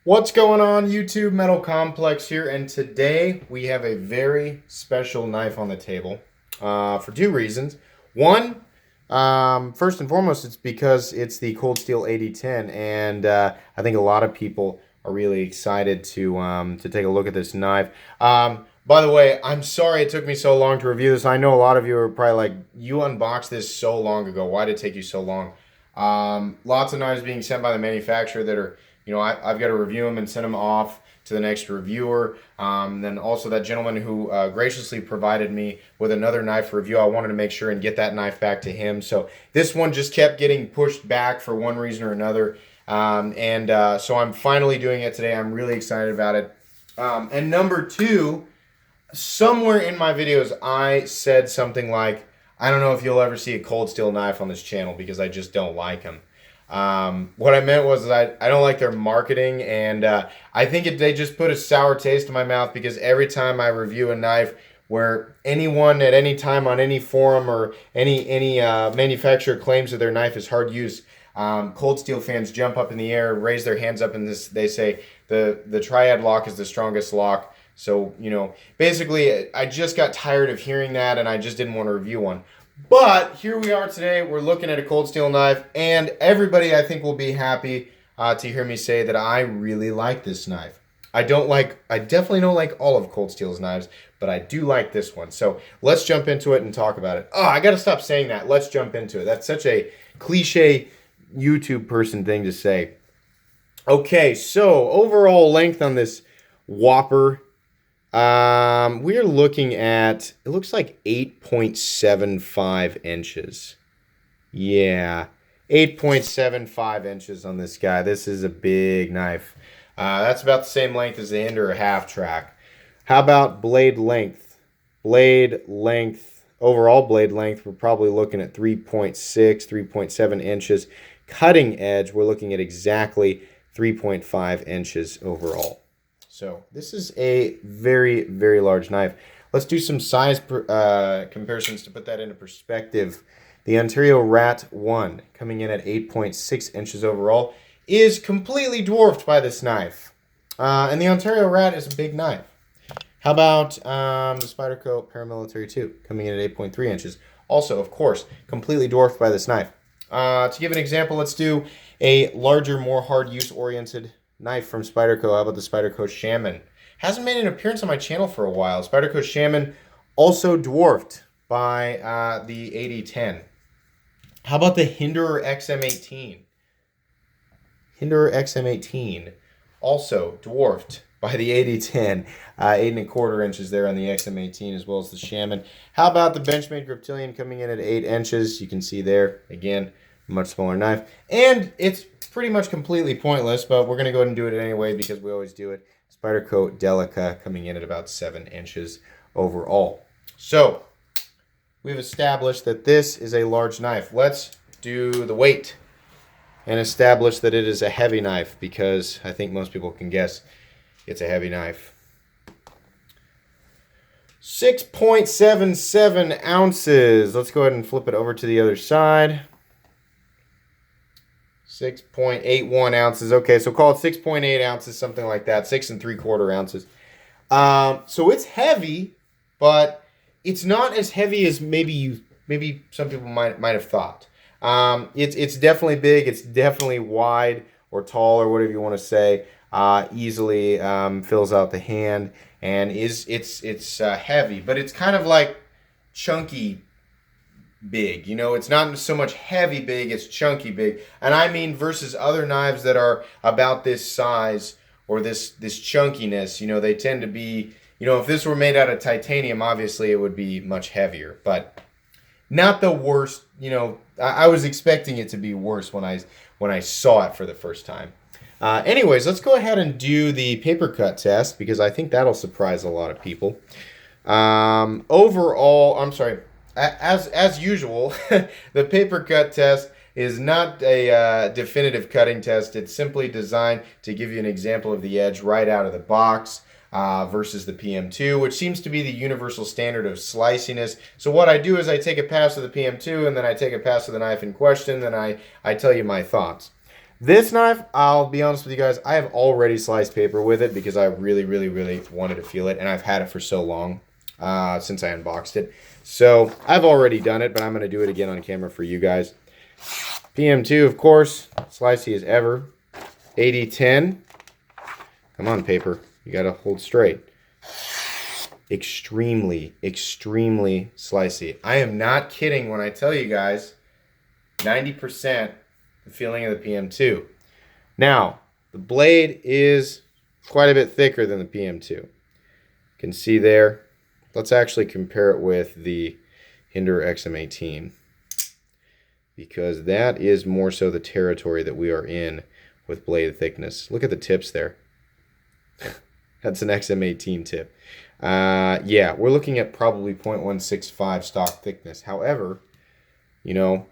What's going on, YouTube? Metal Complex here, and today we have a very special knife on the table for two reasons. One, first and foremost, it's because it's the Cold Steel AD-10, and I think a lot of people are really excited to take a look at this knife. By the way, I'm sorry it took me so long to review this. I know a lot of you are probably like, you unboxed this so long ago. Why did it take you so long? Lots of knives being sent by the manufacturer that are, I've got to review them and send them off to the next reviewer. Then also that gentleman who graciously provided me with another knife review, I wanted to make sure and get that knife back to him. So this one just kept getting pushed back for one reason or another. So I'm finally doing it today. I'm really excited about it. And number two, somewhere in my videos, I said something like, I don't know if you'll ever see a cold steel knife on this channel because I just don't like them. What I meant was that I don't like their marketing, and I think they just put a sour taste in my mouth because every time I review a knife where anyone at any time on any forum or any manufacturer claims that their knife is hard use, cold steel fans jump up in the air, raise their hands up, and they say the triad lock is the strongest lock. So, basically, I just got tired of hearing that, and I just didn't want to review one. But here we are today. We're looking at a cold steel knife, and everybody, I think, will be happy to hear me say that I really like this knife. I definitely don't like all of Cold Steel's knives, but I do like this one. So let's jump into it and talk about it. Oh, I got to stop saying that. Let's jump into it. That's such a cliche YouTube person thing to say. Okay, so overall length on this Whopper, we're looking at, it looks like 8.75 inches. Yeah, 8.75 inches on this guy. This is a big knife. That's about the same length as the Ender half track. How about blade length? Overall blade length, we're probably looking at 3.6, 3.7 inches. Cutting edge, we're looking at exactly 3.5 inches overall. So this is a very, very large knife. Let's do some size comparisons to put that into perspective. The Ontario Rat 1, coming in at 8.6 inches overall, is completely dwarfed by this knife. And the Ontario Rat is a big knife. How about the Spyderco Paramilitary 2, coming in at 8.3 inches? Also, of course, completely dwarfed by this knife. To give an example, let's do a larger, more hard use oriented knife from Spyderco. How about the Spyderco Shaman? Hasn't made an appearance on my channel for a while. Spyderco Shaman also dwarfed by the AD-10. How about the Hinderer XM18? Hinderer XM18 also dwarfed by the AD-10. 8.25 inches there on the XM18 as well as the Shaman. How about the Benchmade Griptilian coming in at 8 inches? You can see there, again, much smaller knife. And it's pretty much completely pointless, but we're going to go ahead and do it anyway because we always do it. Spyderco Delica coming in at about 7 inches overall. So we've established that this is a large knife. Let's do the weight and establish that it is a heavy knife because I think most people can guess it's a heavy knife. 6.77 ounces. Let's go ahead and flip it over to the other side. 6.81 ounces. Okay, so call it 6.8 ounces, something like that. 6.75 ounces. So it's heavy, but it's not as heavy as maybe some people might have thought. It's definitely big. It's definitely wide or tall or whatever you want to say. Easily fills out the hand and it's heavy, but it's kind of like chunky big. It's not so much heavy big, it's chunky big. And I mean versus other knives that are about this size or this chunkiness, they tend to be, if this were made out of titanium, obviously it would be much heavier, but not the worst. I was expecting it to be worse when I saw it for the first time. Anyways, let's go ahead and do the paper cut test because I think that'll surprise a lot of people. Overall, I'm sorry, as usual, the paper cut test is not a definitive cutting test. It's simply designed to give you an example of the edge right out of the box versus the PM2, which seems to be the universal standard of sliciness. So what I do is I take a pass of the PM2 and then I take a pass of the knife in question, then I tell you my thoughts. This knife, I'll be honest with you guys, I have already sliced paper with it because I really, really, really wanted to feel it, and I've had it for so long since I unboxed it. So I've already done it, but I'm going to do it again on camera for you guys. PM2, of course, slicey as ever. AD-10. Come on, paper. You got to hold straight. Extremely, extremely slicey. I am not kidding when I tell you guys 90% the feeling of the PM2. Now, the blade is quite a bit thicker than the PM2. You can see there. Let's actually compare it with the Hinder XM18, because that is more so the territory that we are in with blade thickness. Look at the tips there. That's an XM18 tip. Yeah, we're looking at probably 0.165 stock thickness. However, you know,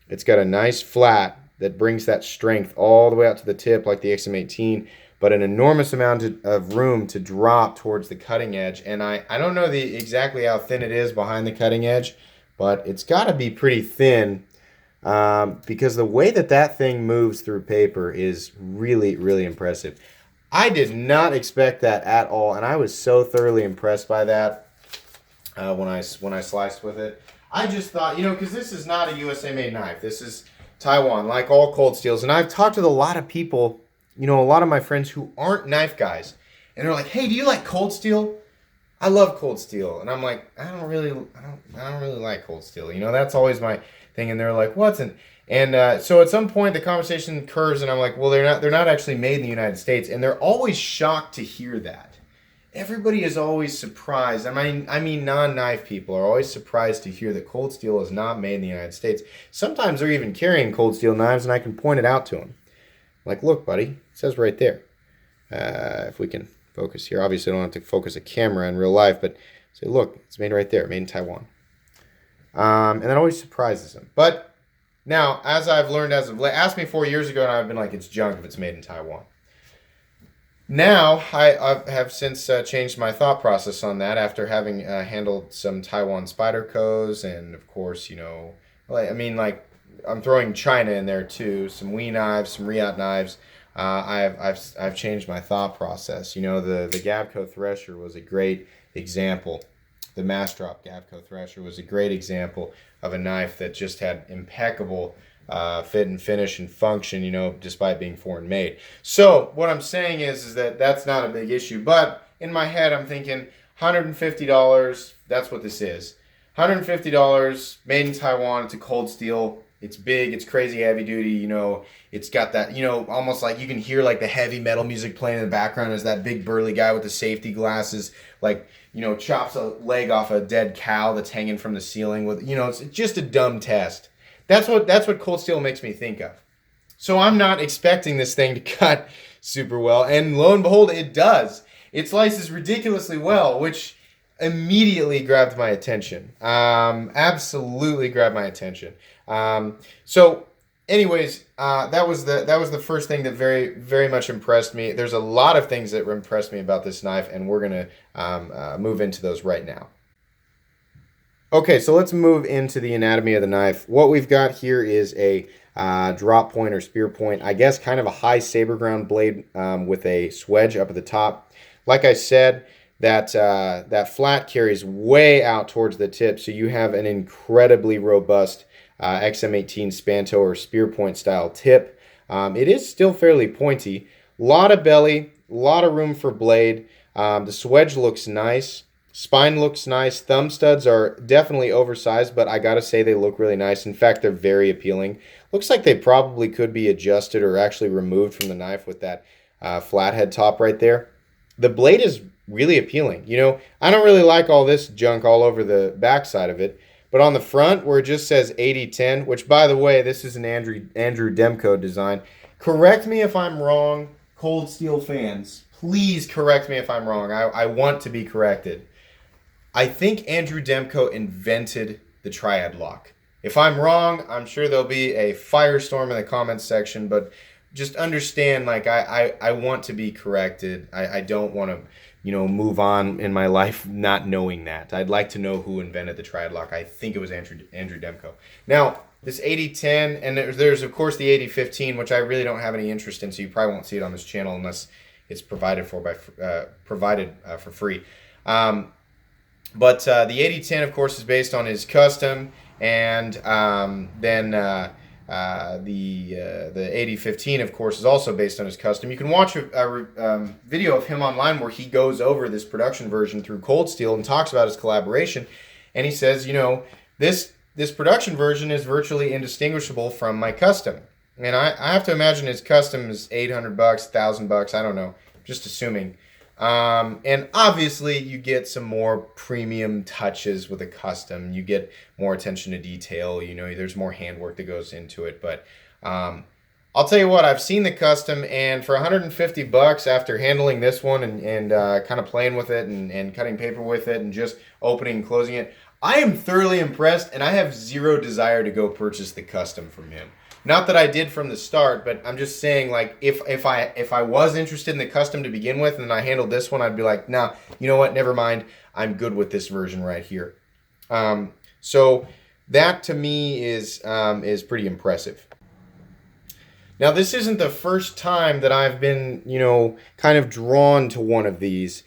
it's got a nice flat that brings that strength all the way out to the tip like the XM18, but an enormous amount of room to drop towards the cutting edge. And I don't know exactly how thin it is behind the cutting edge, but it's got to be pretty thin because the way that thing moves through paper is really, really impressive. I did not expect that at all, and I was so thoroughly impressed by that when I sliced with it. I just thought, you know, because this is not a USA-made knife. This is Taiwan, like all cold steels. And I've talked with a lot of people, you know, a lot of my friends who aren't knife guys, and they're like, "Hey, do you like cold steel?" I love cold steel, and I'm like, I don't really like cold steel. You know, that's always my thing. And they're like, "What's an?" And so at some point the conversation curves, and I'm like, "Well, they're not actually made in the United States," and they're always shocked to hear that. Everybody is always surprised. I mean, non-knife people are always surprised to hear that cold steel is not made in the United States. Sometimes they're even carrying cold steel knives, and I can point it out to them. Like, look, buddy, it says right there. If we can focus here. Obviously, I don't have to focus a camera in real life, but say, look, it's made right there, made in Taiwan. And that always surprises them. But now, as I've learned as of late, asked me 4 years ago, and I've been like, it's junk if it's made in Taiwan. Now, I have since changed my thought process on that after having handled some Taiwan Spydercos, and of course, you know, like I'm throwing China in there too, some Wee knives, some Riot knives. I've changed my thought process. You know, the Gavco Thresher was a great example. The Mastrop Gavco Thresher was a great example of a knife that just had impeccable fit and finish and function, you know, despite being foreign made. So what I'm saying is that that's not a big issue. But in my head, I'm thinking $150. That's what this is. $150, made in Taiwan. It's a cold steel. It's big. It's crazy heavy duty. You know, it's got that, you know, almost like you can hear like the heavy metal music playing in the background as that big burly guy with the safety glasses, like, you know, chops a leg off a dead cow that's hanging from the ceiling with, you know, it's just a dumb test. That's what cold steel makes me think of. So I'm not expecting this thing to cut super well, and lo and behold, it does. It slices ridiculously well, which immediately grabbed my attention. Absolutely grabbed my attention. So, anyways, that was the first thing that very, very much impressed me. There's a lot of things that impressed me about this knife, and we're gonna move into those right now. Okay, so let's move into the anatomy of the knife. What we've got here is a drop point or spear point. I guess kind of a high saber ground blade with a swedge up at the top. Like I said, that flat carries way out towards the tip, so you have an incredibly robust XM18 Spanto or spear point style tip. It is still fairly pointy. A lot of belly, a lot of room for blade. The swedge looks nice. Spine looks nice. Thumb studs are definitely oversized, but I gotta say they look really nice. In fact, they're very appealing. Looks like they probably could be adjusted or actually removed from the knife with that flathead top right there. The blade is really appealing. You know, I don't really like all this junk all over the backside of it, but on the front where it just says AD-10, which by the way, this is an Andrew Demko design. Correct me if I'm wrong, cold steel fans. Please correct me if I'm wrong. I want to be corrected. I think Andrew Demko invented the triad lock. If I'm wrong, I'm sure there'll be a firestorm in the comments section, but just understand, like, I want to be corrected. I don't want to, you know, move on in my life not knowing that. I'd like to know who invented the triad lock. I think it was Andrew Demko. Now, this AD-10, and there's of course the AD-15, which I really don't have any interest in, so you probably won't see it on this channel unless it's provided for free. But the AD-10, of course, is based on his custom, and then the AD-15, of course, is also based on his custom. You can watch a video of him online where he goes over this production version through Cold Steel and talks about his collaboration, and he says, you know, this production version is virtually indistinguishable from my custom. And I have to imagine his custom is $800, $1,000, I don't know, just assuming. And obviously you get some more premium touches with a custom. You get more attention to detail, you know, there's more handwork that goes into it. But I'll tell you what, I've seen the custom, and for $150 after handling this one and kind of playing with it and cutting paper with it and just opening and closing it, I am thoroughly impressed, and I have zero desire to go purchase the custom from him. Not that I did from the start, but I'm just saying, like, if I was interested in the custom to begin with and I handled this one, I'd be like, nah, you know what, never mind, I'm good with this version right here. So that to me is pretty impressive. Now, this isn't the first time that I've been, you know, kind of drawn to one of these.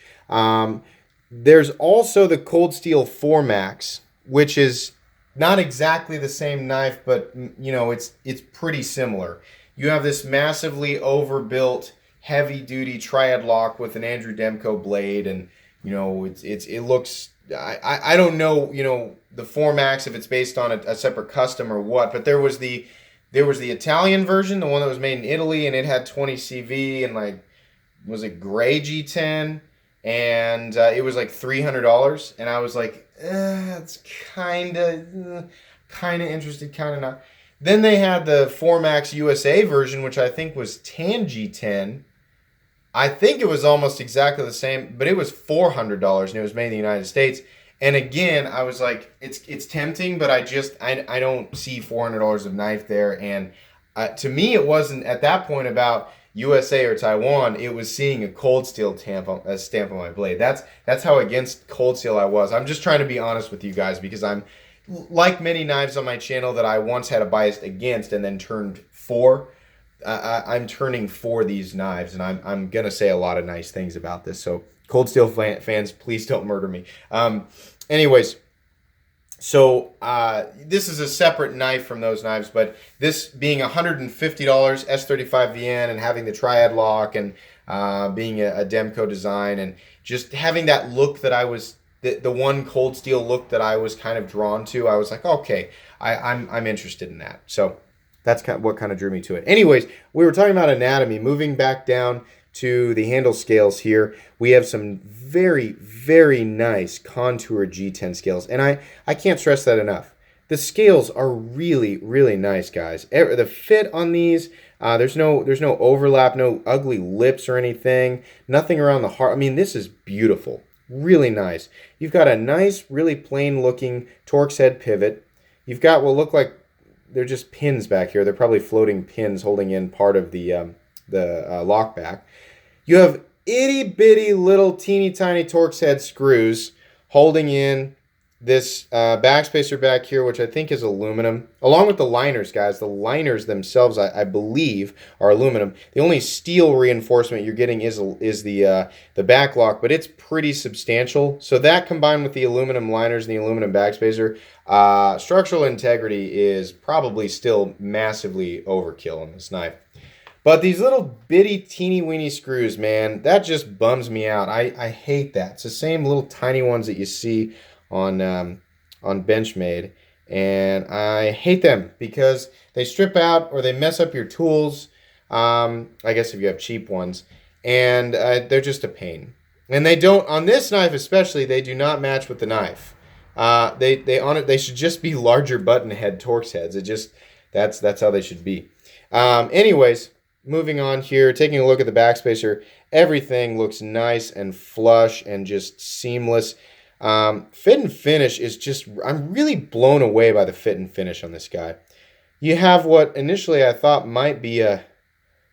There's also the Cold Steel 4 Max, which is not exactly the same knife, but, you know, it's pretty similar. You have this massively overbuilt, heavy-duty triad lock with an Andrew Demko blade, and, you know, it looks... I don't know, you know, the 4 Max, if it's based on a separate custom or what, but there was the Italian version, the one that was made in Italy, and it had 20 CV and, like, was it gray G10? And it was like $300, and I was like, it's kind of interested, kind of not. Then they had the 4 Max USA version, which I think was tan G10. I think it was almost exactly the same, but it was $400, and it was made in the United States. And again, I was like, it's tempting, but I don't see $400 of knife there. And to me, it wasn't at that point about USA or Taiwan. It was seeing a Cold Steel stamp on my blade. That's how against Cold Steel I was. I'm just trying to be honest with you guys, because I'm, like many knives on my channel that I once had a bias against and then turned for. I'm turning for these knives, and I'm gonna say a lot of nice things about this. So Cold Steel fans, please don't murder me. Anyways. So this is a separate knife from those knives, but this being $150 S35VN and having the triad lock and being a Demko design and just having that look that I was, the one Cold Steel look that I was kind of drawn to, I was like, okay, I'm interested in that. So that's what kind of drew me to it. Anyways, we were talking about anatomy. Moving back down to the handle scales here, we have some very, very nice contour G10 scales, and I can't stress that enough. The scales are really, really nice, guys. The fit on these, there's no overlap, no ugly lips or anything, nothing around the heart. I mean, this is beautiful, really nice. You've got a nice, really plain looking Torx head pivot. You've got what look like they're just pins back here. They're probably floating pins holding in part of the lock back. You have itty bitty little teeny tiny Torx head screws holding in this backspacer back here, which I think is aluminum, along with the liners, guys. The liners themselves, I believe, are aluminum. The only steel reinforcement you're getting is the back lock, but it's pretty substantial. So that combined with the aluminum liners and the aluminum backspacer, structural integrity is probably still massively overkill on this knife. But these little bitty teeny weeny screws, man, that just bums me out. I hate that. It's the same little tiny ones that you see on Benchmade, and I hate them because they strip out or they mess up your tools. I guess if you have cheap ones, and they're just a pain. And they don't, on this knife especially, they do not match with the knife. They should just be larger button head Torx heads. That's how they should be. Anyways. Moving on here, taking a look at the backspacer, everything looks nice and flush and just seamless. Fit and finish is just, I'm really blown away by the fit and finish on this guy. You have what initially I thought might be a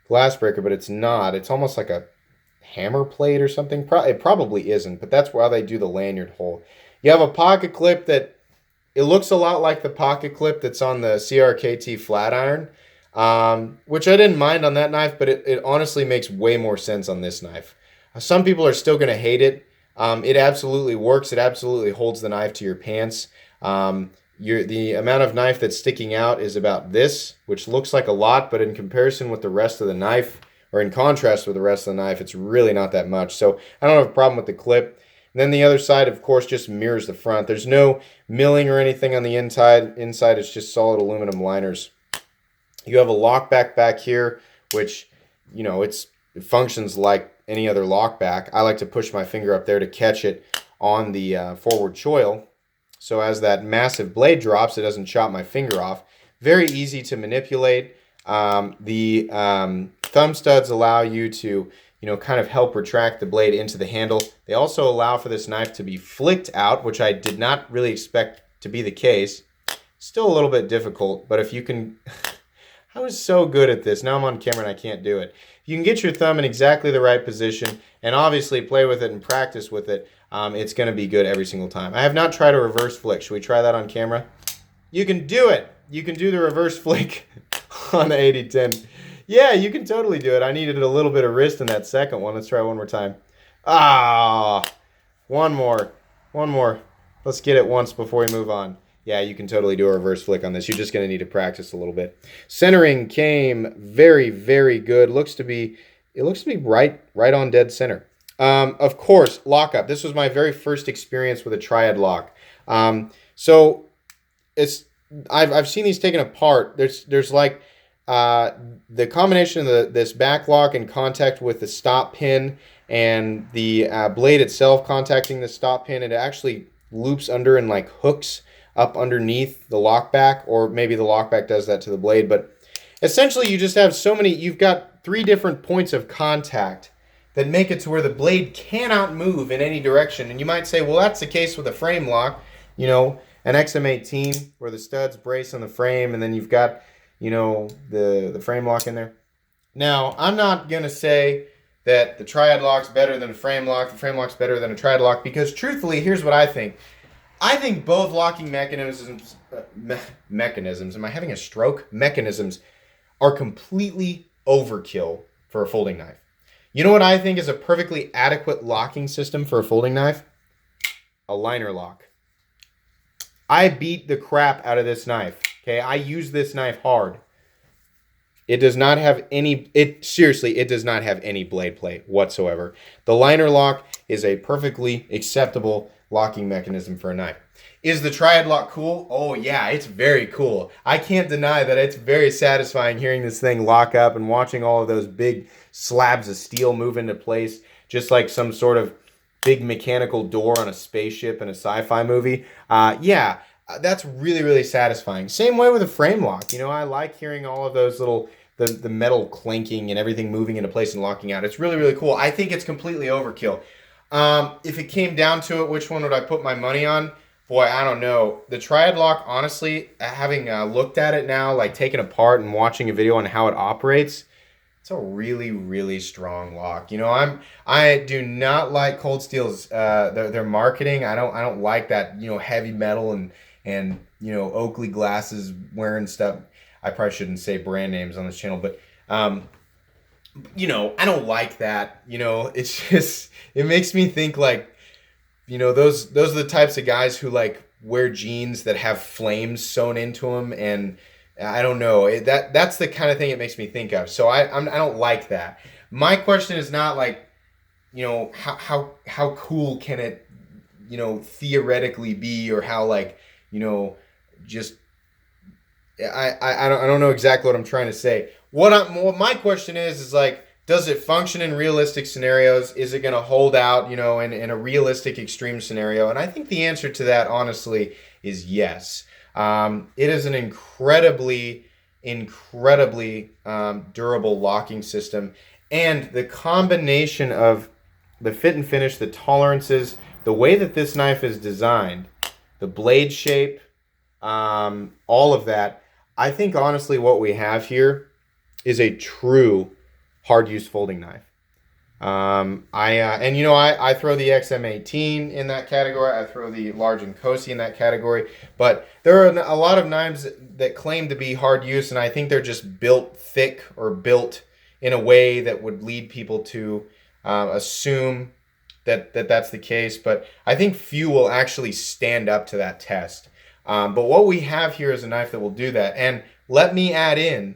glass breaker, but it's not. It's almost like a hammer plate or something. It probably isn't, but that's why they do the lanyard hole. You have a pocket clip that it looks a lot like the pocket clip that's on the CRKT flat iron, which I didn't mind on that knife, but it honestly makes way more sense on this knife. Some people are still going to hate it. It absolutely works. It absolutely holds the knife to your pants. The amount of knife that's sticking out is about this, which looks like a lot, but in comparison with the rest of the knife, or in contrast with the rest of the knife, it's really not that much. So I don't have a problem with the clip. And then the other side, of course, just mirrors the front. There's no milling or anything on the inside. Inside, it's just solid aluminum liners. You have a lockback back here, which, it functions like any other lockback. I like to push my finger up there to catch it on the forward choil. So as that massive blade drops, it doesn't chop my finger off. Very easy to manipulate. The thumb studs allow you to, kind of help retract the blade into the handle. They also allow for this knife to be flicked out, which I did not really expect to be the case. Still a little bit difficult, but if you can... I was so good at this. Now I'm on camera and I can't do it. You can get your thumb in exactly the right position and obviously play with it and practice with it. It's going to be good every single time. I have not tried a reverse flick. Should we try that on camera? You can do it. You can do the reverse flick on the AD-10. Yeah, you can totally do it. I needed a little bit of wrist in that second one. Let's try one more time. One more. Let's get it once before we move on. Yeah, you can totally do a reverse flick on this. You're just going to need to practice a little bit. Centering came very, very good. It looks to be right on dead center. Of course, lockup. This was my very first experience with a triad lock. So I've seen these taken apart. There's like the combination of this back lock in contact with the stop pin and the blade itself contacting the stop pin. It actually loops under and like hooks up underneath the lockback, or maybe the lockback does that to the blade. But essentially, you just have you've got 3 different points of contact that make it to where the blade cannot move in any direction. And you might say, well, that's the case with a frame lock, an XM18 where the studs brace on the frame, and then you've got, the frame lock in there. Now, I'm not going to say that the triad lock's better than a frame lock, the frame lock's better than a triad lock, because truthfully, here's what I think. I think both locking mechanisms, am I having a stroke? Mechanisms are completely overkill for a folding knife. You know what I think is a perfectly adequate locking system for a folding knife? A liner lock. I beat the crap out of this knife. Okay, I use this knife hard. It does not have it does not have any blade play whatsoever. The liner lock is a perfectly acceptable locking mechanism for a knife. Is the triad lock cool? Oh yeah, it's very cool. I can't deny that it's very satisfying hearing this thing lock up and watching all of those big slabs of steel move into place, just like some sort of big mechanical door on a spaceship in a sci-fi movie. That's really, really satisfying. Same way with a frame lock. I like hearing all of those little, the metal clanking and everything moving into place and locking out. It's really, really cool. I think it's completely overkill. If it came down to it, which one would I put my money on? Boy, I don't know. The triad lock, honestly, having looked at it now, like taken apart and watching a video on how it operates, it's a really, really strong lock. I do not like Cold Steel's their marketing. I don't like that, heavy metal and Oakley glasses wearing stuff. I probably shouldn't say brand names on this channel, but I don't like that. It's just, it makes me think like, those are the types of guys who like wear jeans that have flames sewn into them, and I don't know, that's the kind of thing it makes me think of. So I don't like that. My question is not like, how cool can it, theoretically be, or how like, just I don't know exactly what I'm trying to say. What my question is like, does it function in realistic scenarios? Is it going to hold out, in a realistic extreme scenario? And I think the answer to that, honestly, is yes. It is an incredibly durable locking system. And the combination of the fit and finish, the tolerances, the way that this knife is designed, the blade shape, all of that, I think honestly what we have here is a true hard use folding knife. I throw the XM18 in that category. I throw the large Nkosi in that category. But there are a lot of knives that claim to be hard use, and I think they're just built thick or built in a way that would lead people to assume that that's the case. But I think few will actually stand up to that test. But what we have here is a knife that will do that. And let me add in,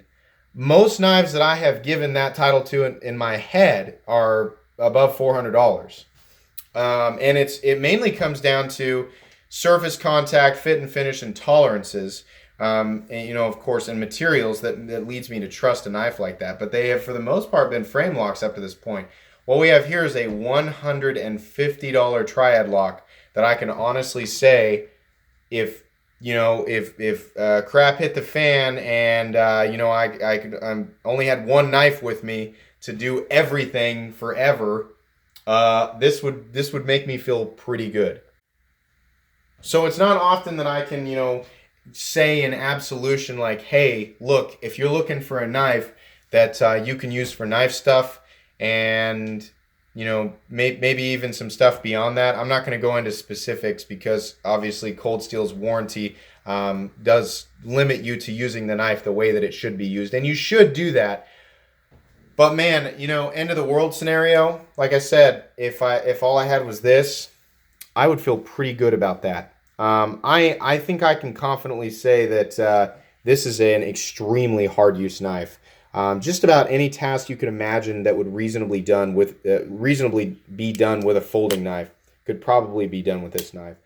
most knives that I have given that title to in my head are above $400. And it mainly comes down to surface contact, fit and finish, and tolerances. And, of course, and materials that leads me to trust a knife like that. But they have, for the most part, been frame locks up to this point. What we have here is a $150 triad lock that I can honestly say, if crap hit the fan and I only had one knife with me to do everything forever, this would make me feel pretty good. So it's not often that I can say in absolution like, hey, look, if you're looking for a knife that you can use for knife stuff and maybe even some stuff beyond that. I'm not going to go into specifics because obviously Cold Steel's warranty does limit you to using the knife the way that it should be used, and you should do that. But man, end of the world scenario, like I said, if all I had was this, I would feel pretty good about that. I think I can confidently say that this is an extremely hard use knife. Just about any task you could imagine that would reasonably be done with a folding knife could probably be done with this knife.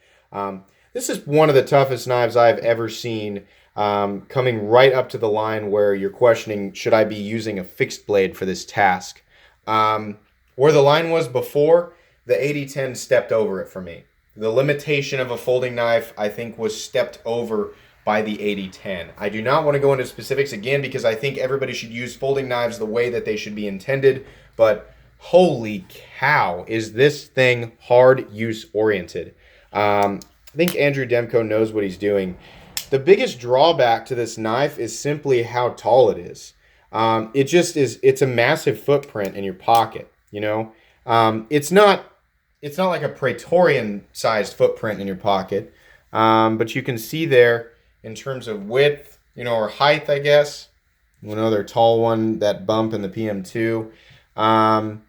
This is one of the toughest knives I've ever seen, coming right up to the line where you're questioning, should I be using a fixed blade for this task? Where the line was before, the AD-10 stepped over it for me. The limitation of a folding knife, I think, was stepped over by the AD-10. I do not want to go into specifics again because I think everybody should use folding knives the way that they should be intended, but holy cow, is this thing hard use oriented. I think Andrew Demko knows what he's doing. The biggest drawback to this knife is simply how tall it is. It's a massive footprint in your pocket, It's not like a Praetorian sized footprint in your pocket, but you can see there in terms of width, or height, I guess. Another tall one, that bump in the PM2. The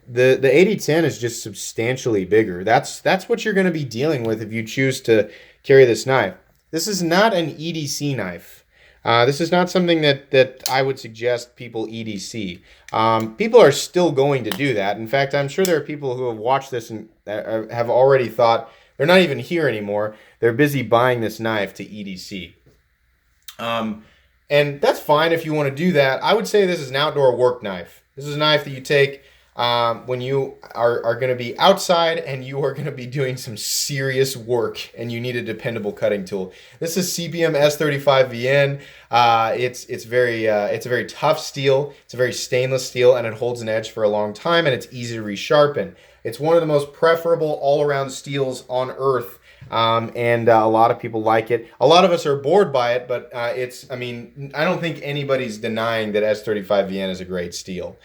AD-10 is just substantially bigger. That's what you're going to be dealing with if you choose to carry this knife. This is not an EDC knife. This is not something that I would suggest people EDC. People are still going to do that. In fact, I'm sure there are people who have watched this and have already thought, they're not even here anymore. They're busy buying this knife to EDC. And that's fine if you want to do that. I would say this is an outdoor work knife. This is a knife that you take when you are going to be outside and you are going to be doing some serious work and you need a dependable cutting tool. This is CBM S35VN. It's a very tough steel. It's a very stainless steel, and it holds an edge for a long time, and it's easy to resharpen. It's one of the most preferable all-around steels on earth, and a lot of people like it. A lot of us are bored by it, but I don't think anybody's denying that S35VN is a great steel.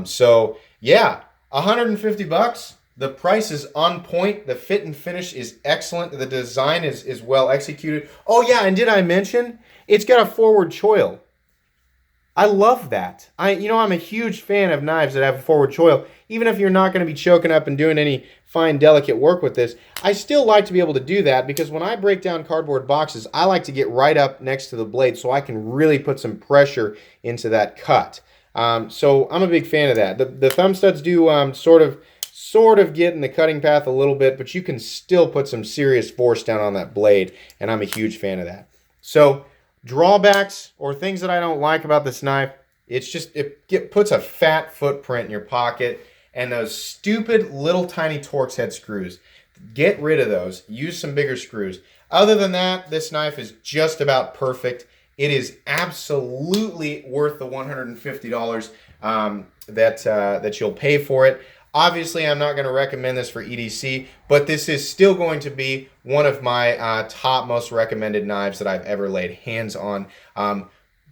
So yeah, $150. The price is on point. The fit and finish is excellent. The design is well executed. Oh yeah, and did I mention it's got a forward choil? I love that. I'm a huge fan of knives that have a forward choil. Even if you're not going to be choking up and doing any fine, delicate work with this, I still like to be able to do that because when I break down cardboard boxes, I like to get right up next to the blade so I can really put some pressure into that cut. So I'm a big fan of that. The thumb studs do sort of get in the cutting path a little bit, but you can still put some serious force down on that blade, and I'm a huge fan of that. So drawbacks or things that I don't like about this knife, it puts a fat footprint in your pocket, and those stupid little tiny Torx head screws. Get rid of those. Use some bigger screws. Other than that, this knife is just about perfect. It is absolutely worth the $150 that you'll pay for it. Obviously, I'm not going to recommend this for EDC, but this is still going to be one of my top most recommended knives that I've ever laid hands on.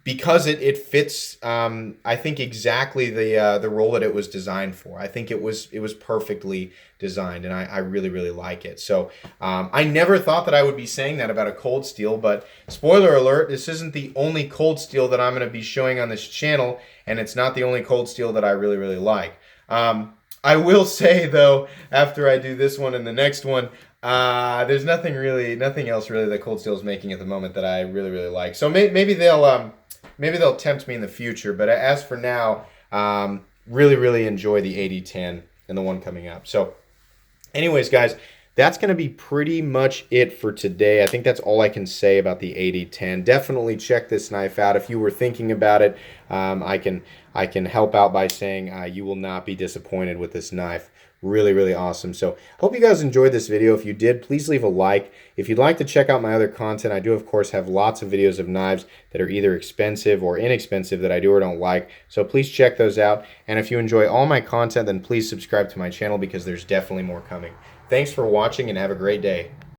because it fits, I think, exactly the role that it was designed for. I think it was perfectly designed, and I really, really like it. So I never thought that I would be saying that about a cold steel, but spoiler alert, this isn't the only cold steel that I'm going to be showing on this channel, and it's not the only cold steel that I really, really like. I will say, though, after I do this one and the next one, there's nothing else really that Cold Steel is making at the moment that I really, really like. So maybe they'll tempt me in the future. But as for now, really, really enjoy the AD-10 and the one coming up. So anyways, guys, that's going to be pretty much it for today. I think that's all I can say about the AD-10. Definitely check this knife out. If you were thinking about it, I can help out by saying you will not be disappointed with this knife. Really, really awesome. So hope you guys enjoyed this video. If you did, please leave a like. If you'd like to check out my other content, I do, of course, have lots of videos of knives that are either expensive or inexpensive that I do or don't like. So please check those out. And if you enjoy all my content, then please subscribe to my channel because there's definitely more coming. Thanks for watching and have a great day.